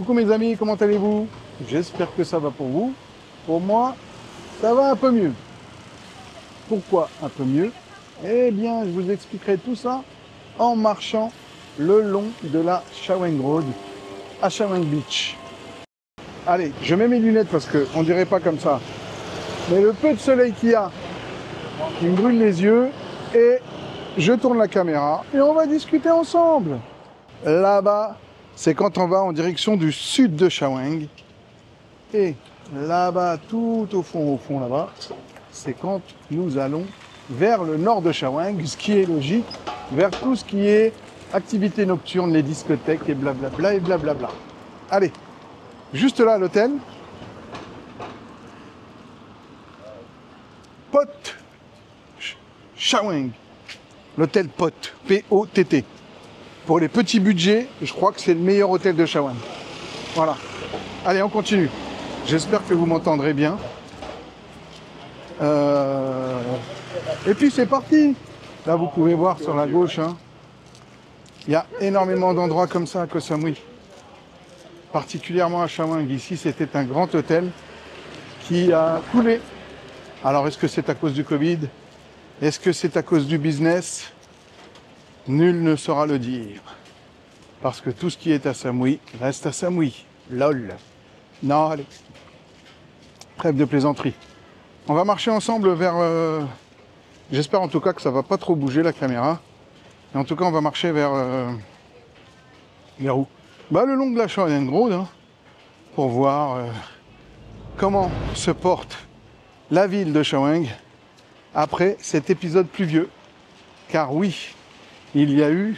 Coucou mes amis, comment allez-vous? J'espère que ça va pour vous. Pour moi, ça va un peu mieux. Pourquoi un peu mieux? Eh bien, je vous expliquerai tout ça en marchant le long de la Shawang Road à Shawang Beach. Allez, je mets mes lunettes parce qu'on dirait pas comme ça. Mais le peu de soleil qu'il y a, qui me brûle les yeux, et je tourne la caméra et on va discuter ensemble. Là-bas, c'est quand on va en direction du sud de Shawang. Et là-bas, tout au fond là-bas, c'est quand nous allons vers le nord de Shawang, ce qui est logique, vers tout ce qui est activités nocturnes, les discothèques et blablabla et blablabla. Allez, juste là, l'hôtel. Pot Shawang. L'hôtel Pot, P-O-T-T. Pour les petits budgets, je crois que c'est le meilleur hôtel de Shawang. Voilà. Allez, on continue. J'espère que vous m'entendrez bien. Et puis c'est parti. Là, vous pouvez voir sur la gauche, hein, il y a énormément d'endroits comme ça à Koh Samui. Particulièrement à Shawang. Ici, c'était un grand hôtel qui a coulé. Alors, est-ce que c'est à cause du Covid? Est-ce que c'est à cause du business? Nul ne saura le dire. Parce que tout ce qui est à Samui reste à Samui. LOL. Non, allez. Trêve de plaisanterie. On va marcher ensemble vers... J'espère en tout cas que ça va pas trop bouger la caméra. Et en tout cas, on va marcher vers... Vers où? Bah, le long de la Shawang Road, hein, pour voir comment se porte la ville de Shawang après cet épisode pluvieux. Car oui, il y a eu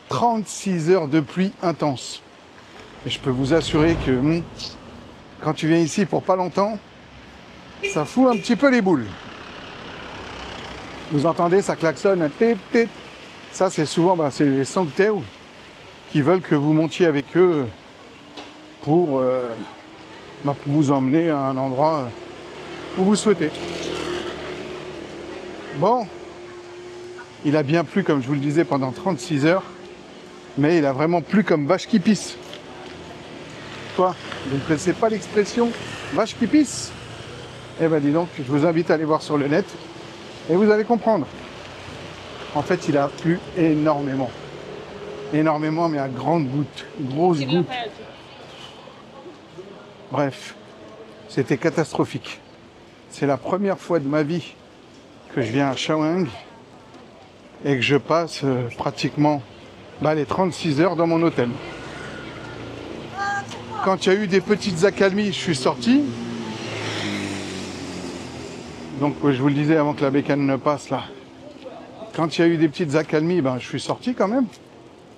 36 heures de pluie intense. Et je peux vous assurer que quand tu viens ici pour pas longtemps, ça fout un petit peu les boules. Vous entendez, ça klaxonne. Ça, c'est souvent c'est les Songthaew qui veulent que vous montiez avec eux pour vous emmener à un endroit où vous souhaitez. Bon, il a bien plu, comme je vous le disais, pendant 36 heures, mais il a vraiment plu comme vache qui pisse. Quoi? Vous ne connaissez pas l'expression vache qui pisse? Eh ben dis donc, je vous invite à aller voir sur le net et vous allez comprendre. En fait, il a plu énormément. Énormément, mais à grandes gouttes, grosses gouttes. Bref, c'était catastrophique. C'est la première fois de ma vie que je viens à Shawang et que je passe pratiquement les 36 heures dans mon hôtel. Quand il y a eu des petites accalmies, je suis sorti. Donc je vous le disais avant que la bécane ne passe là. Quand il y a eu des petites accalmies, je suis sorti quand même.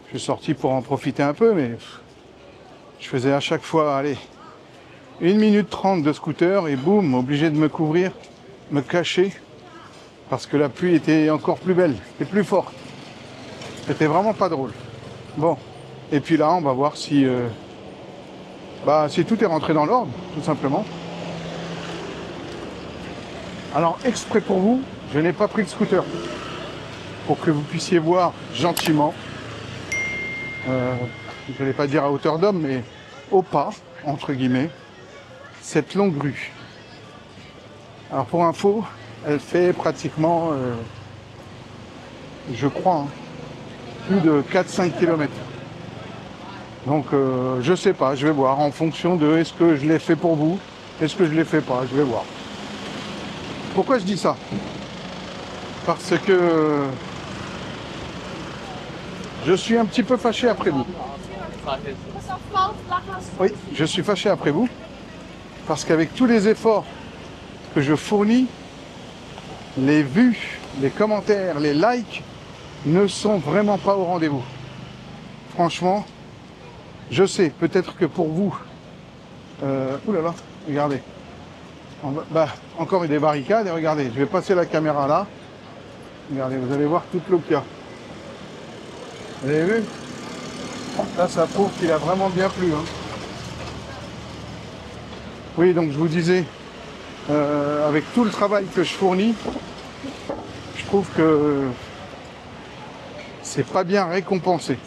Je suis sorti pour en profiter un peu, mais je faisais à chaque fois, allez, 1 minute 30 de scooter et boum, obligé de me couvrir, me cacher, parce que la pluie était encore plus belle et plus forte. C'était vraiment pas drôle. Bon, et puis là, on va voir si, si tout est rentré dans l'ordre, tout simplement. Alors, exprès pour vous, je n'ai pas pris le scooter, pour que vous puissiez voir gentiment, je ne vais pas dire à hauteur d'homme, mais au pas, entre guillemets, cette longue rue. Alors pour info, elle fait pratiquement, je crois, plus de 4-5 km. Donc je sais pas, je vais voir en fonction de est-ce que je l'ai fait pour vous, est-ce que je l'ai fait pas, je vais voir. Pourquoi je dis ça? Parce que je suis un petit peu fâché après vous. Oui, je suis fâché après vous. Parce qu'avec tous les efforts que je fournis, les vues, les commentaires, les likes ne sont vraiment pas au rendez-vous. Franchement, je sais, peut-être que pour vous... oulala, regardez. Encore des barricades, et regardez, je vais passer la caméra là. Regardez, vous allez voir toute l'eau qu'il y a. Vous avez vu? Là, ça prouve qu'il a vraiment bien plu. Hein. Oui, donc je vous disais, avec tout le travail que je fournis, je trouve que c'est pas bien récompensé.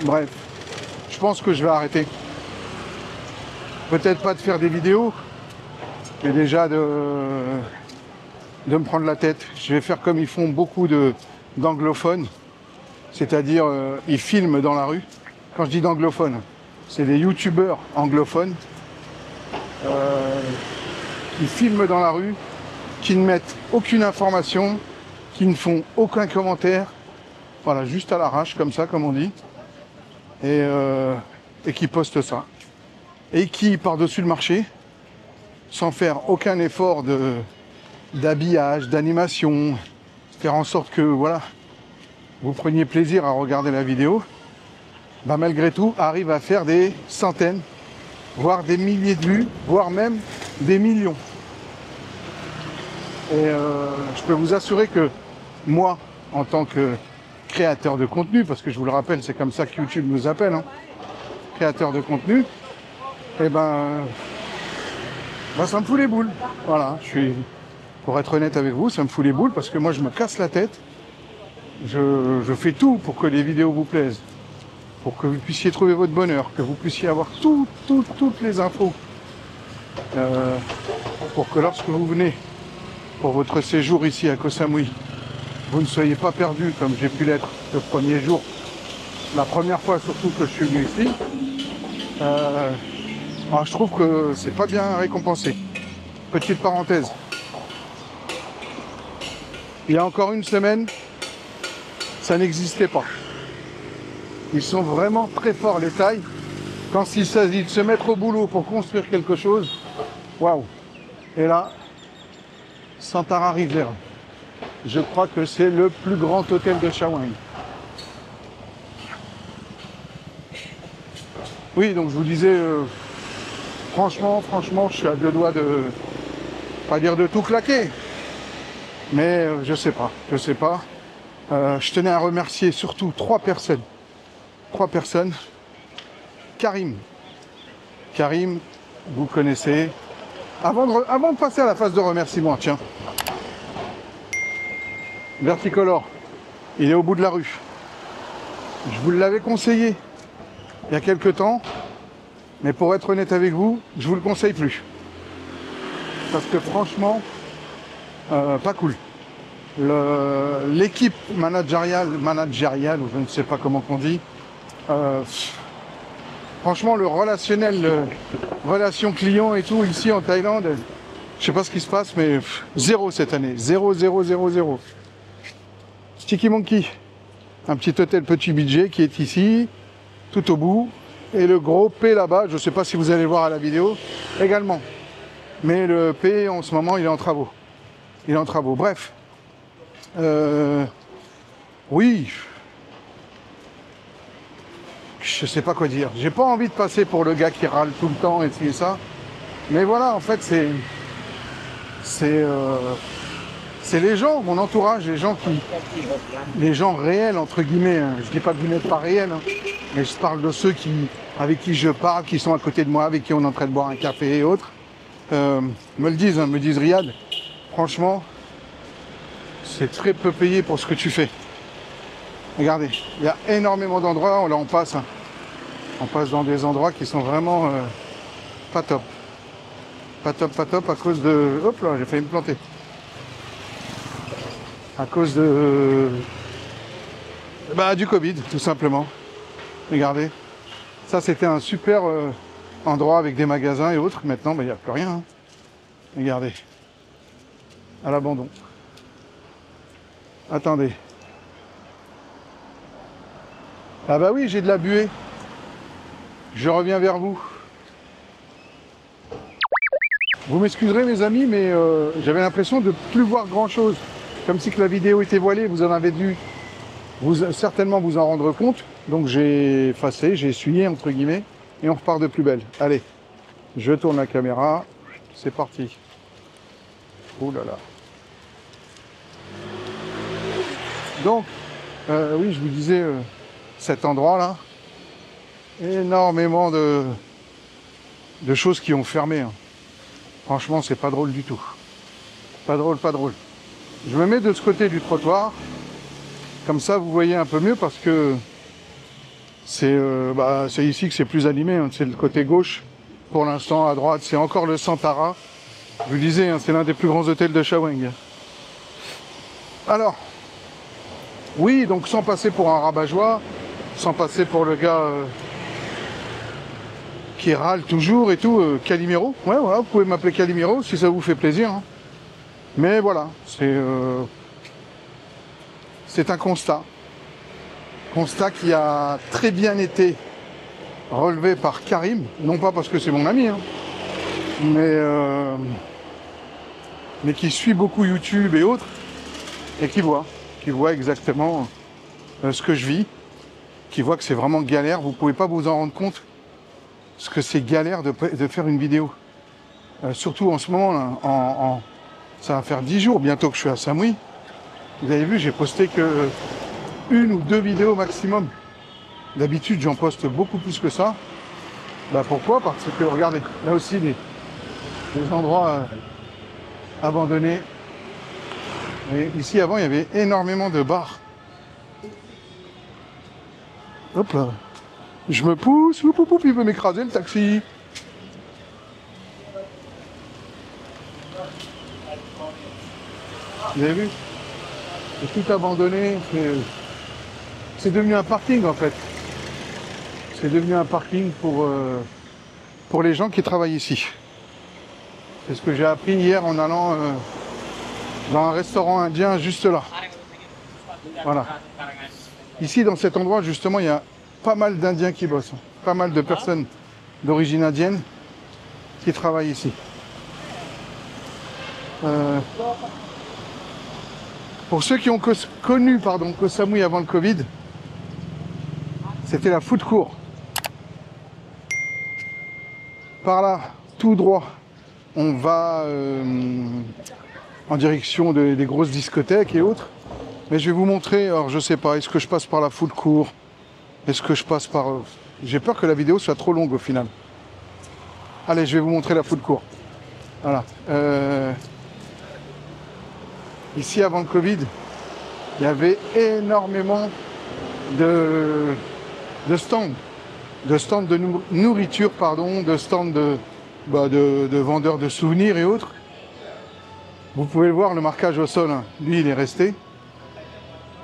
Bref, je pense que je vais arrêter. Peut-être pas de faire des vidéos, mais déjà de me prendre la tête. Je vais faire comme ils font beaucoup d'anglophones, c'est-à-dire ils filment dans la rue. Quand je dis d'anglophones, c'est des youtubeurs anglophones qui filment dans la rue, qui ne mettent aucune information, qui ne font aucun commentaire, voilà, juste à l'arrache, comme ça, comme on dit, et qui postent ça. Et qui, par-dessus le marché, sans faire aucun effort d'habillage, d'animation, faire en sorte que, voilà, vous preniez plaisir à regarder la vidéo, bah, malgré tout, arrive à faire des centaines, voire des milliers de vues, voire même des millions. Et je peux vous assurer que moi, en tant que créateur de contenu, parce que je vous le rappelle, c'est comme ça que YouTube nous appelle, hein, créateur de contenu, et ben ça me fout les boules. Voilà, pour être honnête avec vous, ça me fout les boules parce que moi je me casse la tête. Je fais tout pour que les vidéos vous plaisent, pour que vous puissiez trouver votre bonheur, que vous puissiez avoir toutes les infos, pour que lorsque vous venez pour votre séjour ici à Koh Samui, vous ne soyez pas perdu comme j'ai pu l'être le premier jour, la première fois surtout que je suis venu ici. Alors je trouve que c'est pas bien récompensé. Petite parenthèse. Il y a encore une semaine, ça n'existait pas. Ils sont vraiment très forts les Thaïs. Quand il s'agit de se mettre au boulot pour construire quelque chose, waouh. Et là, Santara River. Je crois que c'est le plus grand hôtel de Shawang. Oui, donc je vous disais, franchement, je suis à deux doigts de, pas dire de tout claquer, mais je sais pas. Je tenais à remercier surtout trois personnes. Karim, vous connaissez. Avant de passer à la phase de remerciement, tiens. Verticolor, il est au bout de la rue. Je vous l'avais conseillé il y a quelques temps, mais pour être honnête avec vous, je vous le conseille plus. Parce que franchement, pas cool. L'équipe managériale, ou je ne sais pas comment on dit, franchement le relationnel, relation client et tout ici en Thaïlande, je sais pas ce qui se passe, mais zéro cette année, 0. Sticky Monkey, un petit hôtel petit budget qui est ici, tout au bout, et le gros P là-bas, je ne sais pas si vous allez le voir à la vidéo, également. Mais le P en ce moment il est en travaux. Bref. Oui. Je sais pas quoi dire. J'ai pas envie de passer pour le gars qui râle tout le temps et ça. Mais voilà, en fait, c'est les gens, mon entourage, les gens réels, entre guillemets. Hein. Je dis pas que vous n'êtes pas réels, hein, mais je parle de ceux avec qui je parle, qui sont à côté de moi, avec qui on est en train de boire un café et autres. Me disent Riyad, franchement, c'est très peu payé pour ce que tu fais. Regardez, il y a énormément d'endroits, là on passe dans des endroits qui sont vraiment pas top. Pas top à cause de... Hop là, j'ai failli me planter. À cause du Covid, tout simplement. Regardez. Ça, c'était un super endroit avec des magasins et autres. Maintenant, il n'y a plus rien. Hein. Regardez. À l'abandon. Attendez. Ah bah oui, j'ai de la buée. Je reviens vers vous. Vous m'excuserez mes amis, mais j'avais l'impression de plus voir grand chose. Comme si que la vidéo était voilée, vous en avez dû certainement vous en rendre compte. Donc j'ai effacé, j'ai essuyé entre guillemets, et on repart de plus belle. Allez, je tourne la caméra, c'est parti. Oh là là. Donc, oui, je vous disais, cet endroit-là, énormément de choses qui ont fermé. Hein. Franchement, c'est pas drôle du tout. Pas drôle. Je me mets de ce côté du trottoir. Comme ça, vous voyez un peu mieux parce que C'est ici que c'est plus animé, hein. C'est le côté gauche. Pour l'instant, à droite, c'est encore le Santara. Je vous disais, hein, c'est l'un des plus grands hôtels de Chaweng. Alors, oui, donc sans passer pour un rabat-joie, sans passer pour le gars qui râle toujours et tout, Calimero. Ouais, voilà, vous pouvez m'appeler Calimero si ça vous fait plaisir, hein. Mais voilà, c'est un constat. Constat qui a très bien été relevé par Karim, non pas parce que c'est mon ami, hein, mais qui suit beaucoup YouTube et autres, et qui voit exactement ce que je vis, qui voit que c'est vraiment galère. Vous pouvez pas vous en rendre compte, ce que c'est galère de faire une vidéo. Surtout en ce moment, là, ça va faire 10 jours bientôt que je suis à Samui. Vous avez vu, j'ai posté que 1 ou 2 vidéos maximum. D'habitude, j'en poste beaucoup plus que ça. Bah pourquoi? Parce que regardez, là aussi des endroits abandonnés. Et ici avant, il y avait énormément de bars. Hop là. Je me pousse, il veut m'écraser le taxi. Vous avez vu? C'est tout abandonné. C'est devenu un parking en fait. C'est devenu un parking pour les gens qui travaillent ici. C'est ce que j'ai appris hier en allant dans un restaurant indien juste là. Voilà. Ici, dans cet endroit, justement, il y a pas mal d'Indiens qui bossent. Pas mal de personnes d'origine indienne qui travaillent ici. Pour ceux qui ont connu Koh Samui avant le Covid, c'était la food court. Par là, tout droit, on va en direction des grosses discothèques et autres. Mais je vais vous montrer, alors je sais pas, est-ce que je passe par la food court? Est-ce que je passe par... J'ai peur que la vidéo soit trop longue au final. Allez, je vais vous montrer la food court. Voilà. Ici, avant le Covid, il y avait énormément de stands. De stands de nourriture, pardon, de stands de vendeurs de souvenirs et autres. Vous pouvez le voir, le marquage au sol, hein. Lui, il est resté.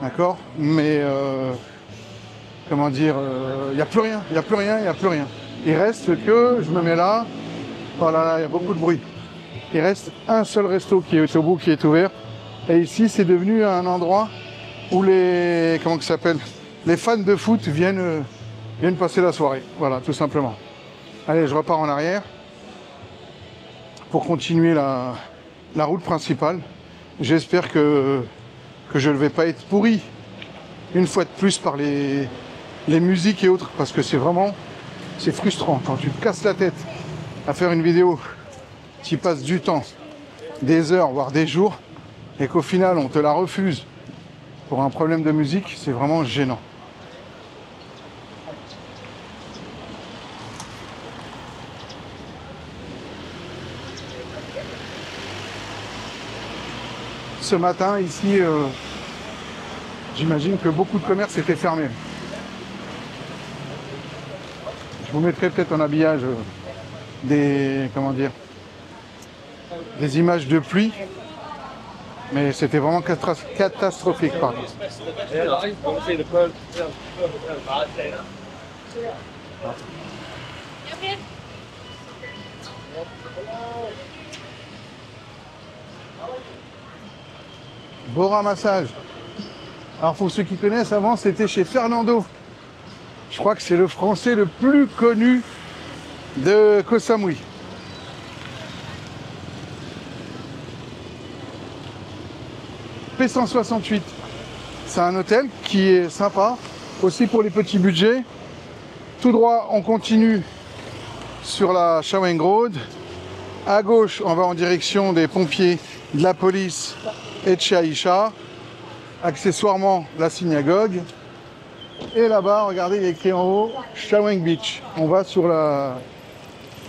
D'accord? Mais, comment dire, il n'y a plus rien, il n'y a plus rien, il n'y a plus rien. Il reste que, je me mets là, oh là là, il y a beaucoup de bruit. Il reste un seul resto qui est au bout, qui est ouvert. Et ici, c'est devenu un endroit où les fans de foot viennent passer la soirée. Voilà, tout simplement. Allez, je repars en arrière pour continuer la route principale. J'espère que je ne vais pas être pourri une fois de plus par les musiques et autres, parce que c'est frustrant quand tu te casses la tête à faire une vidéo, tu y passes du temps, des heures, voire des jours, et qu'au final on te la refuse pour un problème de musique, c'est vraiment gênant. Ce matin, ici, j'imagine que beaucoup de commerces étaient fermés. Je vous mettrai peut-être en habillage des images de pluie, mais c'était vraiment catastrophique, pardon. Beau ramassage. Alors pour ceux qui connaissent, avant c'était chez Fernando. Je crois que c'est le français le plus connu de Koh Samui. P168. C'est un hôtel qui est sympa, aussi pour les petits budgets. Tout droit, on continue sur la Chaweng Road. À gauche, on va en direction des pompiers, de la police et de chez Aïcha. Accessoirement, la synagogue. Et là-bas, regardez, il est écrit en haut Chaweng Beach. On va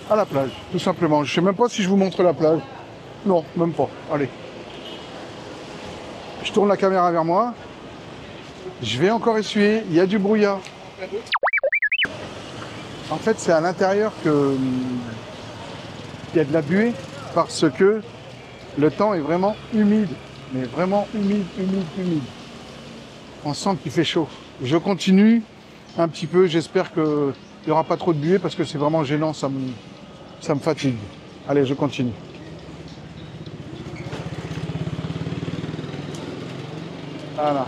à la plage, tout simplement. Je ne sais même pas si je vous montre la plage. Non, même pas. Allez. Je tourne la caméra vers moi. Je vais encore essuyer. Il y a du brouillard. En fait, c'est à l'intérieur qu'il y a de la buée parce que le temps est vraiment humide. Mais vraiment humide, humide, humide. On sent qu'il fait chaud. Je continue un petit peu. J'espère qu'il n'y aura pas trop de buée parce que c'est vraiment gênant. Ça me fatigue. Allez, je continue. Voilà.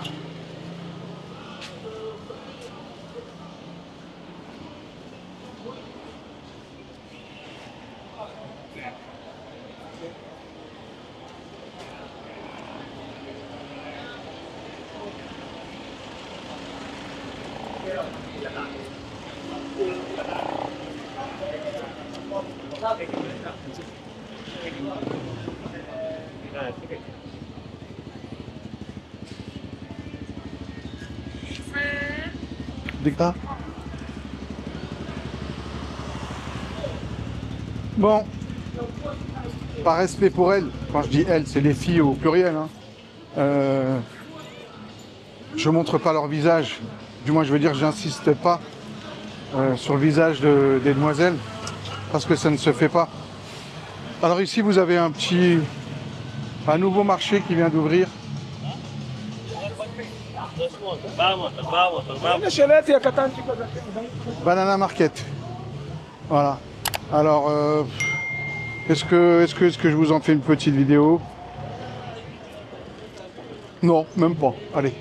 Déclare. Bon, par respect pour elle, quand je dis elle, c'est les filles au pluriel, hein, je montre pas leur visage. Du moins, je veux dire, j'insiste pas sur le visage des demoiselles, parce que ça ne se fait pas. Alors ici, vous avez un nouveau marché qui vient d'ouvrir. Banana Market. Voilà. Alors, est-ce que je vous en fais une petite vidéo? Non, même pas. Allez.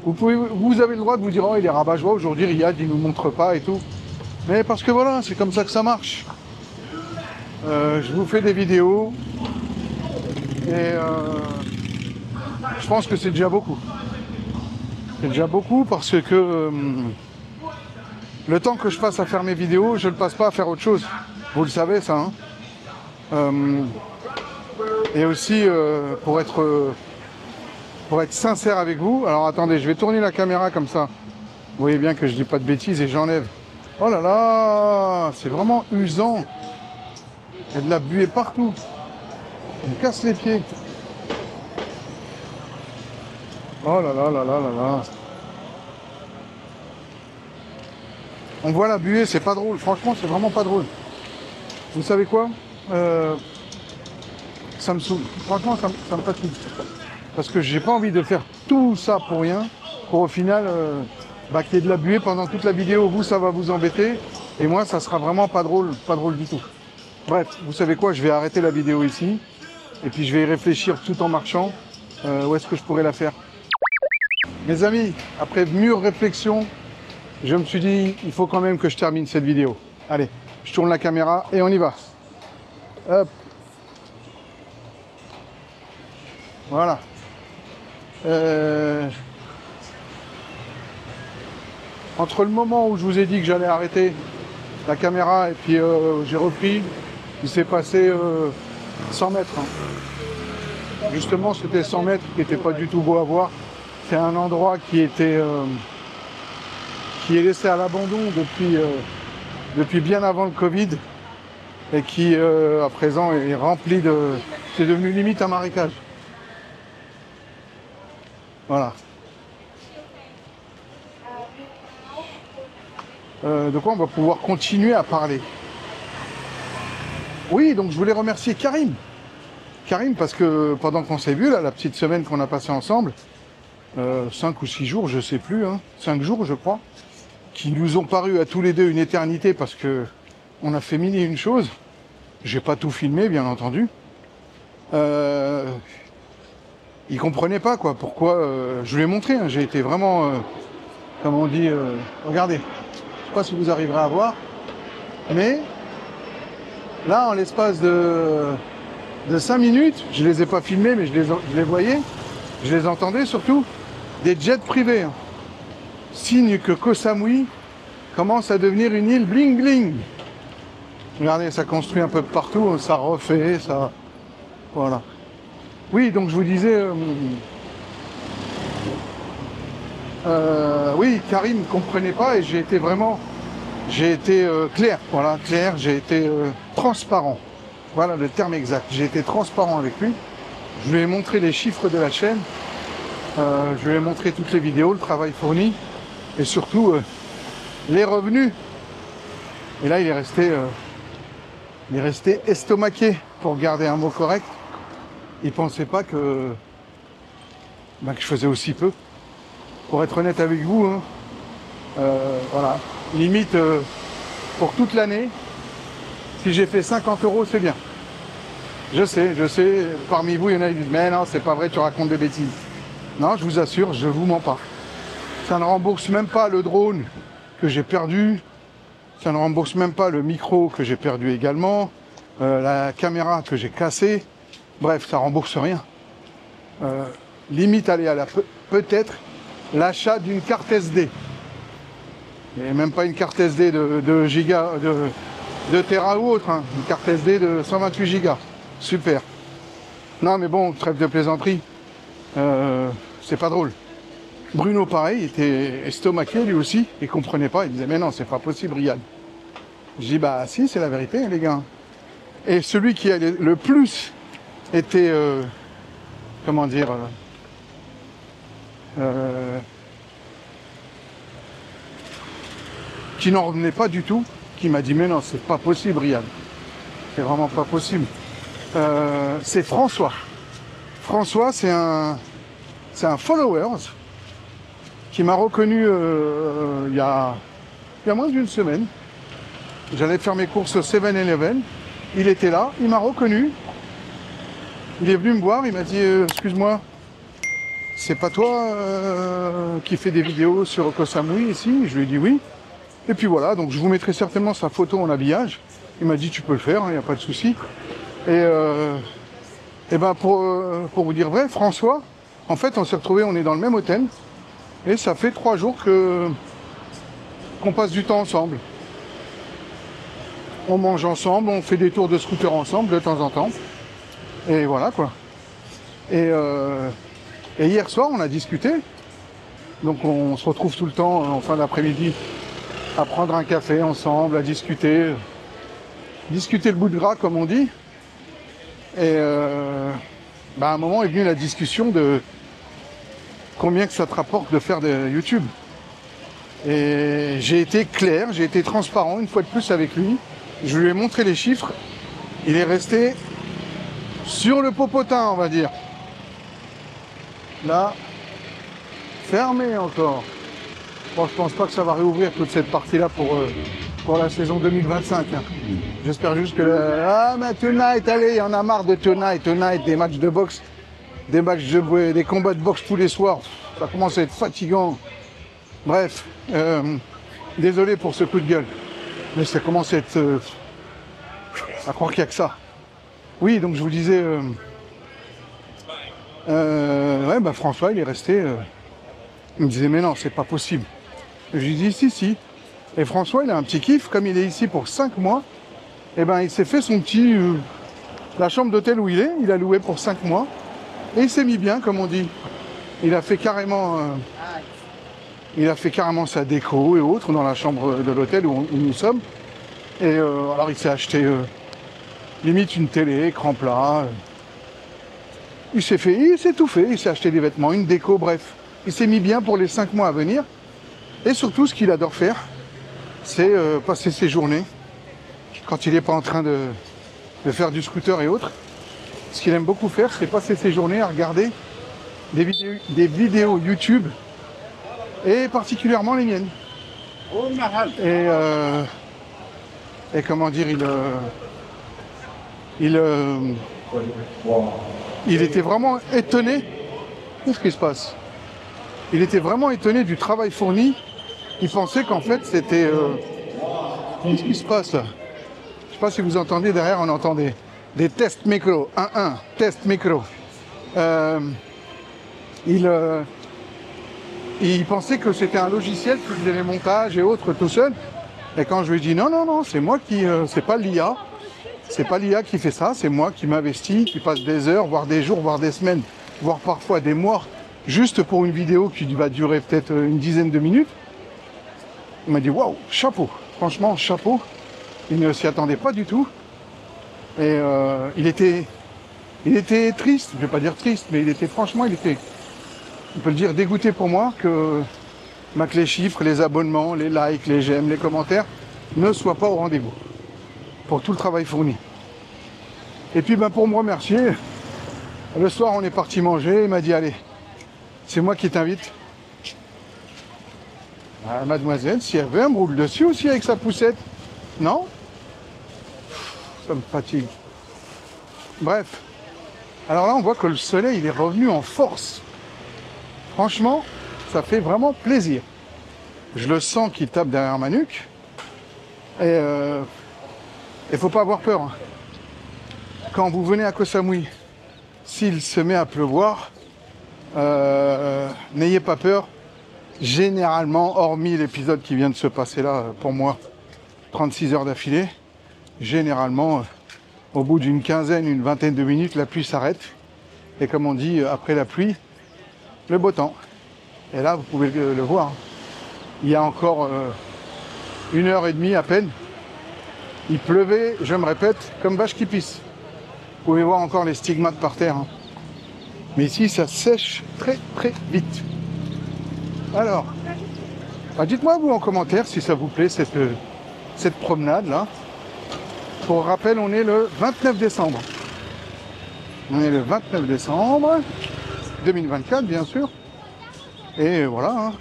Vous avez le droit de vous dire, oh, il est rabat-joie, aujourd'hui Riyad, il nous montre pas et tout. Mais parce que voilà, c'est comme ça que ça marche. Je vous fais des vidéos et je pense que c'est déjà beaucoup. C'est déjà beaucoup parce que le temps que je passe à faire mes vidéos, je ne le passe pas à faire autre chose. Vous le savez ça, hein. Et aussi pour être sincère avec vous, alors attendez, je vais tourner la caméra comme ça. Vous voyez bien que je dis pas de bêtises et j'enlève. Oh là là, c'est vraiment usant. Il y a de la buée partout. On me casse les pieds. Oh là là là là là là. On voit la buée, c'est pas drôle. Franchement, c'est vraiment pas drôle. Vous savez quoi, ça me saoule. Franchement, ça me fatigue. Parce que j'ai pas envie de faire tout ça pour rien. Pour au final, qu'il y ait de la buée pendant toute la vidéo. Vous, ça va vous embêter. Et moi, ça sera vraiment pas drôle du tout. Bref, vous savez quoi, je vais arrêter la vidéo ici. Et puis je vais y réfléchir tout en marchant. Où est-ce que je pourrais la faire? Mes amis, après mûre réflexion, je me suis dit, il faut quand même que je termine cette vidéo. Allez, je tourne la caméra et on y va. Hop. Voilà. Entre le moment où je vous ai dit que j'allais arrêter la caméra et puis j'ai repris, il s'est passé 100 mètres. Hein. Justement, c'était 100 mètres qui n'était pas du tout beau à voir. C'est un endroit qui est laissé à l'abandon depuis bien avant le Covid et qui à présent est rempli de... C'est devenu limite un marécage. Voilà. De quoi on va pouvoir continuer à parler. Oui, donc je voulais remercier Karim. Karim, parce que pendant qu'on s'est vu, là, la petite semaine qu'on a passée ensemble, 5 ou 6 jours, je sais plus, hein, 5 jours je crois, qui nous ont paru à tous les deux une éternité parce que on a fait 1001 choses. J'ai pas tout filmé, bien entendu. Il comprenait pas quoi, pourquoi je lui ai montré, hein, j'ai été vraiment, comme on dit, regardez, je sais pas si vous arriverez à voir, mais là en l'espace de 5 minutes, je les ai pas filmés, mais je les voyais, je les entendais surtout, des jets privés. Hein. Signe que Koh Samui commence à devenir une île bling bling. Regardez, ça construit un peu de partout, ça refait, ça... Voilà. Oui, donc je vous disais... oui, Karim ne comprenait pas et j'ai été vraiment... J'ai été clair, voilà, clair, j'ai été transparent. Voilà le terme exact. J'ai été transparent avec lui. Je lui ai montré les chiffres de la chaîne. Je lui ai montré toutes les vidéos, le travail fourni. Et surtout, les revenus Et là, il est resté estomaqué, pour garder un mot correct. Il pensait pas que je faisais aussi peu. Pour être honnête avec vous, hein, voilà. Limite, pour toute l'année, si j'ai fait 50 €, c'est bien. Je sais, parmi vous, il y en a qui disent « Mais non, c'est pas vrai, tu racontes des bêtises. » Non, je vous assure, je vous mens pas. Ça ne rembourse même pas le drone que j'ai perdu. Ça ne rembourse même pas le micro que j'ai perdu également. La caméra que j'ai cassée. Bref, ça rembourse rien. Limite, aller à la peut-être l'achat d'une carte SD. Et même pas une carte SD de giga, de Tera ou autre, hein. Une carte SD de 128 gigas. Super. Non mais bon, trêve de plaisanterie. C'est pas drôle. Bruno, pareil, était estomaqué lui aussi. Il comprenait pas. Il disait mais non, c'est pas possible, Riyad. Je dis bah si, c'est la vérité, les gars. Et celui qui a le plus été, comment dire, qui n'en revenait pas du tout, qui m'a dit mais non, c'est pas possible, Riyad. C'est vraiment pas possible. C'est François. François, c'est un followers qui m'a reconnu il y a moins d'une semaine. J'allais faire mes courses au 7-Eleven. Il était là, il m'a reconnu. Il est venu me voir, il m'a dit excuse-moi, c'est pas toi qui fais des vidéos sur Koh Samui ici? Je lui ai dit oui. Et puis voilà, donc je vous mettrai certainement sa photo en habillage. Il m'a dit tu peux le faire, il n'y a pas de souci. Et ben pour vous dire vrai, François, en fait on s'est retrouvés, on est dans le même hôtel. Et ça fait 3 jours qu'on passe du temps ensemble. On mange ensemble, on fait des tours de scooter ensemble de temps en temps. Et voilà quoi. Et hier soir, on a discuté. Donc on se retrouve tout le temps en fin d'après-midi à prendre un café ensemble, à discuter. Discuter le bout de gras, comme on dit. Et à un moment est venue la discussion de combien que ça te rapporte de faire de YouTube. Et j'ai été clair, j'ai été transparent une fois de plus avec lui. Je lui ai montré les chiffres. Il est resté sur le popotin, on va dire. Là, fermé encore. Bon, je pense pas que ça va réouvrir toute cette partie-là pour la saison 2025. Hein. J'espère juste que... Ah, mais Tonight, allez, il y en a marre de Tonight, des matchs de boxe, des combats de boxe tous les soirs. Ça commence à être fatigant. Bref, désolé pour ce coup de gueule. Mais ça commence à être... à croire qu'il n'y a que ça. Oui, donc je vous disais... François, il est resté... il me disait, mais non, c'est pas possible. Je lui dis, si. Et François, il a un petit kiff. Comme il est ici pour 5 mois, eh ben, il s'est fait son petit... la chambre d'hôtel où il a loué pour 5 mois. Et il s'est mis bien, comme on dit. Il a fait carrément... sa déco et autres dans la chambre de l'hôtel où nous sommes. Et alors il s'est acheté limite une télé, écran plat. Il s'est tout fait. Il s'est acheté des vêtements, une déco, bref. Il s'est mis bien pour les 5 mois à venir. Et surtout, ce qu'il adore faire, c'est passer ses journées, quand il n'est pas en train de faire du scooter et autres. Ce qu'il aime beaucoup faire, c'est passer ses journées à regarder des vidéos YouTube, et particulièrement les miennes. Et comment dire, il était vraiment étonné. Qu'est-ce qui se passe? Il était vraiment étonné du travail fourni. Il pensait qu'en fait c'était... Qu'est-ce qui se passe là? Je sais pas si vous entendez, derrière on entend des tests micro. 1-1, test micro. Il pensait que c'était un logiciel qui faisait les montages et autres tout seul. Et quand je lui ai dit non, c'est moi qui... c'est pas l'IA. C'est pas l'IA qui fait ça, c'est moi qui m'investis, qui passe des heures, voire des jours, voire des semaines, voire parfois des mois, juste pour une vidéo qui va durer peut-être une dizaine de minutes. Il m'a dit waouh, chapeau, franchement chapeau. Il ne s'y attendait pas du tout. Et il était triste, je vais pas dire triste, mais il était on peut le dire, dégoûté pour moi que les chiffres, les abonnements, les likes, les j'aime, les commentaires ne soit pas au rendez-vous pour tout le travail fourni. Et puis ben, pour me remercier, le soir on est parti manger, il m'a dit allez, c'est moi qui t'invite. Ah, mademoiselle, si elle veut, elle me roule dessus aussi avec sa poussette. Non? Ça me fatigue. Bref. Alors là, on voit que le soleil, il est revenu en force. Franchement, ça fait vraiment plaisir. Je le sens qu'il tape derrière ma nuque. Et il faut pas avoir peur. Hein. Quand vous venez à Koh Samui, s'il se met à pleuvoir, n'ayez pas peur. Généralement, hormis l'épisode qui vient de se passer là, pour moi, 36 heures d'affilée, généralement, au bout d'une quinzaine, une vingtaine de minutes, la pluie s'arrête. Et comme on dit, après la pluie, le beau temps. Et là, vous pouvez le voir. Il y a encore 1h30 à peine. Il pleuvait, je me répète, comme vache qui pisse. Vous pouvez voir encore les stigmates par terre. Hein. Mais ici, ça sèche très très vite. Alors, bah dites-moi vous en commentaire si ça vous plaît cette promenade-là. Pour rappel, on est le 29 décembre. On est le 29 décembre 2024, bien sûr. Et voilà. Hein.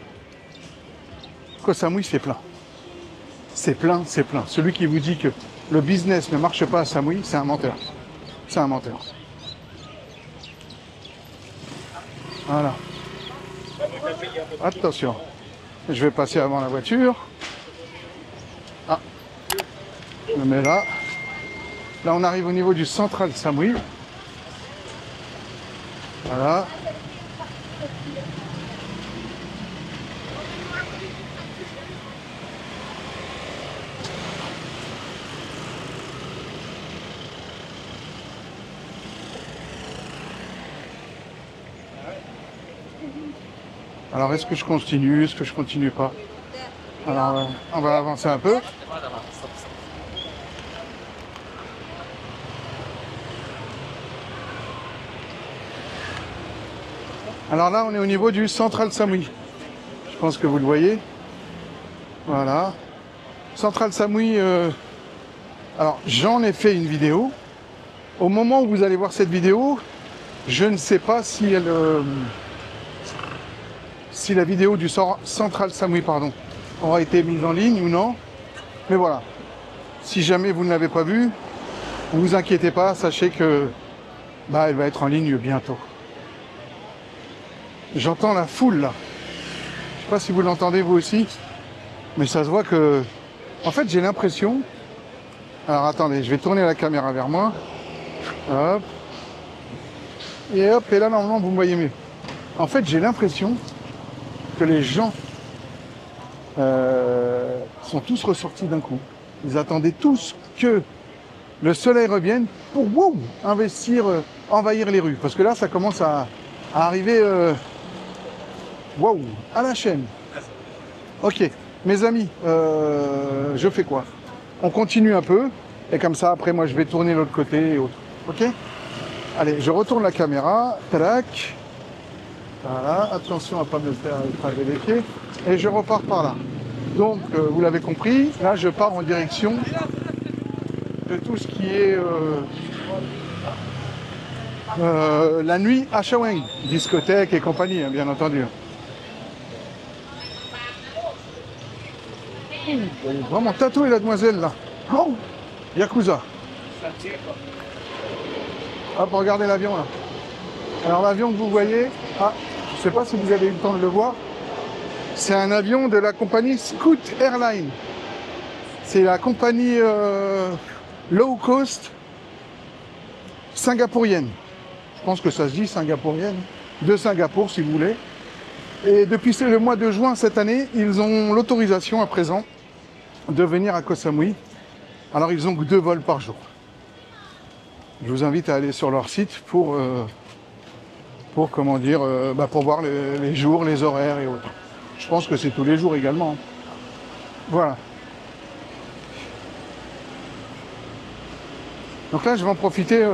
Koh Samui, c'est plein. C'est plein, c'est plein. Celui qui vous dit que le business ne marche pas à Samui, c'est un menteur. C'est un menteur. Voilà. Attention. Je vais passer avant la voiture. Ah. Je me mets là. Là, on arrive au niveau du Central Samui. Voilà. Alors, est-ce que je continue? Est-ce que je continue pas? Alors, on va avancer un peu. Alors là, on est au niveau du Central Samui. Je pense que vous le voyez. Voilà. Central Samui. Alors, j'en ai fait une vidéo. Au moment où vous allez voir cette vidéo, je ne sais pas si elle... si la vidéo du Central Samui, pardon, aura été mise en ligne ou non. Mais voilà. Si jamais vous ne l'avez pas vue, ne vous inquiétez pas, sachez que bah, elle va être en ligne bientôt. J'entends la foule là. Je sais pas si vous l'entendez vous aussi, mais ça se voit que... En fait, j'ai l'impression... Alors attendez, je vais tourner la caméra vers moi. Hop. Et hop, et là normalement vous me voyez mieux. En fait, j'ai l'impression que les gens sont tous ressortis d'un coup. Ils attendaient tous que le soleil revienne pour investir, envahir les rues. Parce que là, ça commence à arriver à la chaîne. Ok, mes amis, je fais quoi? On continue un peu, et comme ça, après, moi, je vais tourner l'autre côté et autres. Ok? Allez, je retourne la caméra. Tac. Voilà, attention à ne pas me faire écraser les pieds. Et je repars par là. Donc, vous l'avez compris, là, je pars en direction de tout ce qui est la nuit à Chaweng, discothèque et compagnie, hein, bien entendu. Elle est vraiment tatouée, la demoiselle, là. Oh, Yakuza. Hop, regardez l'avion, là. Alors, l'avion que vous voyez... Ah, je ne sais pas si vous avez eu le temps de le voir. C'est un avion de la compagnie Scoot Airlines. C'est la compagnie low cost singapourienne. Je pense que ça se dit singapourienne. De Singapour, si vous voulez. Et depuis le mois de juin cette année, ils ont l'autorisation à présent de venir à Koh Samui. Alors, ils ont 2 vols par jour. Je vous invite à aller sur leur site pour comment dire, pour voir les jours, les horaires et autres. Je pense que c'est tous les jours également. Voilà. Donc là, je vais en profiter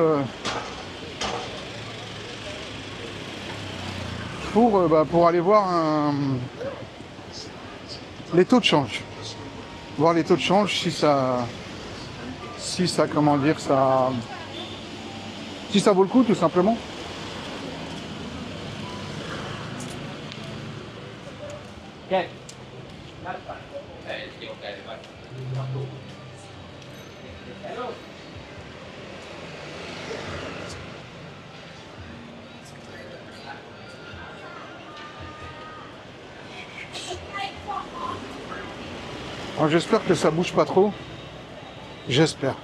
pour aller voir les taux de change. voir les taux de change, comment dire, si ça vaut le coup, tout simplement. Alors, j'espère que ça bouge pas trop. J'espère.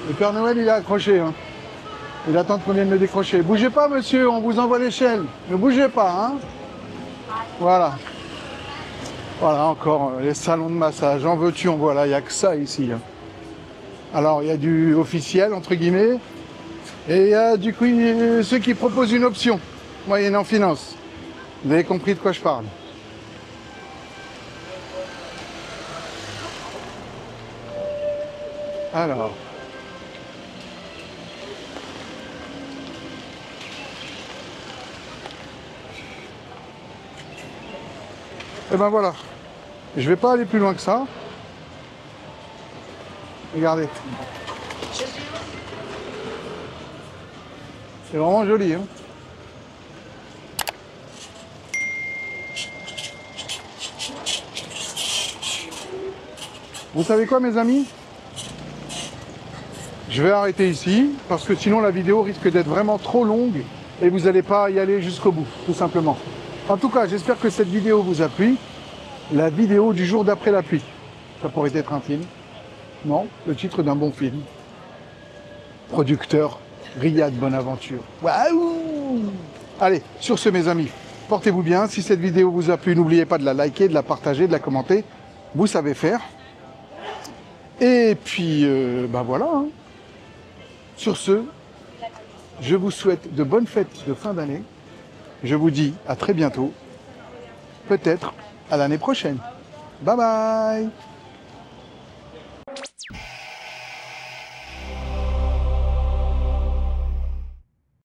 Le Père Noël, il est accroché. Hein. Il attend qu'on vienne le décrocher. Bougez pas, monsieur, on vous envoie l'échelle. Ne bougez pas, hein. Voilà. Voilà, encore les salons de massage. En veux-tu, en voilà, il n'y a que ça ici. Hein. Alors, il y a du officiel, entre guillemets, et il y a du coup ceux qui proposent une option, moyennant finance. Vous avez compris de quoi je parle. Alors... Et ben voilà, je vais pas aller plus loin que ça. Regardez. C'est vraiment joli. Hein. Vous savez quoi, mes amis? Je vais arrêter ici, parce que sinon la vidéo risque d'être vraiment trop longue et vous n'allez pas y aller jusqu'au bout, tout simplement. En tout cas, j'espère que cette vidéo vous a plu. La vidéo du jour d'après la pluie. Ça pourrait être un film. Non, le titre d'un bon film. Producteur, Riyad Bonaventure. Waouh! Allez, sur ce, mes amis, portez-vous bien. Si cette vidéo vous a plu, n'oubliez pas de la liker, de la partager, de la commenter. Vous savez faire. Et puis, ben voilà. Hein. Sur ce, je vous souhaite de bonnes fêtes de fin d'année. Je vous dis à très bientôt. Peut-être à l'année prochaine. Bye bye!